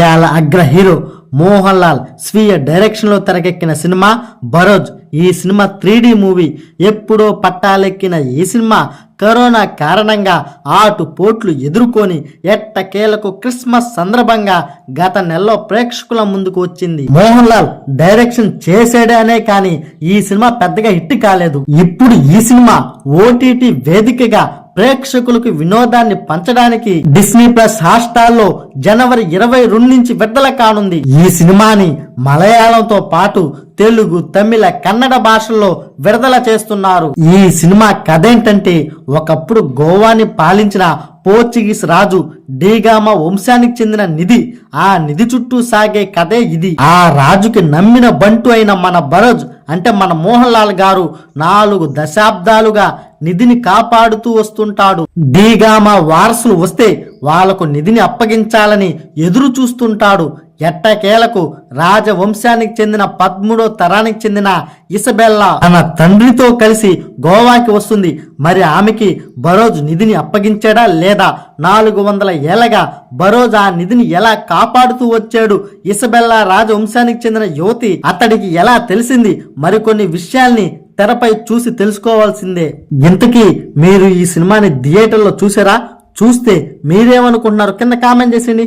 మలయాళ అగ్ర హీరో మోహన్ లాల్ స్వీయ డైరెక్షన్ లో తెరకెక్కిన సినిమా బరోజ్. ఈ సినిమా 3D మూవీ. ఎప్పుడో పట్టాలెక్కిన ఈ సినిమా కరోనా కారణంగా ఆటుపోట్లు ఎదుర్కొని ఎట్టకేలకు క్రిస్మస్ సందర్భంగా గత నెలలో ప్రేక్షకుల ముందుకు వచ్చింది. మోహన్ లాల్ డైరెక్షన్ చేసాడే అనే కానీ ఈ సినిమా పెద్దగా హిట్ కాలేదు. ఇప్పుడు ఈ సినిమా OTT వేదికగా ప్రేక్షకులకు వినోదాన్ని పంచడానికి డిస్నీ ప్లస్ హాట్‌స్టార్లో జనవరి 22 నుంచి విడుదల కానుంది. ఈ సినిమాని మలయాళంతో పాటు తెలుగు, తమిళ, కన్నడ భాషల్లో విడుదల చేస్తున్నారు. ఈ సినిమా కథ ఏంటంటే, ఒకప్పుడు గోవాని పాలించిన పోర్చుగీస్ రాజు డీగామా వంశానికి చెందిన నిధి. ఆ నిధి చుట్టూ సాగే కథే ఇది. ఆ రాజుకి నమ్మిన బంటు అయిన మన బరోజ్ అంటే మన మోహన్ లాల్ గారు 4 దశాబ్దాలుగా నిధిని కాపాడుతూ వస్తుంటాడు. డీగామా వారసులు వస్తే వాళ్లకు నిధిని అప్పగించాలని ఎదురు చూస్తుంటాడు. ఎట్టకేలకు రాజవంశానికి చెందిన 13వ తరానికి చెందిన ఇసబెల్లా తన తండ్రితో కలిసి గోవాకి వస్తుంది. మరి ఆమెకి బరోజ్ నిధిని అప్పగించాడా లేదా? 400 ఏళ్లగా బరోజ్ ఆ నిధిని ఎలా కాపాడుతూ వచ్చాడు? ఇసబెల్లా రాజవంశానికి చెందిన యువతి, అతడికి ఎలా తెలిసింది? మరికొన్ని విషయాల్ని తెరపై చూసి తెలుసుకోవాల్సిందే. ఇంతకీ మీరు ఈ సినిమాని థియేటర్లో చూసారా? చూస్తే మీరేమనుకుంటున్నారు కింద కామెంట్ చేసేయండి.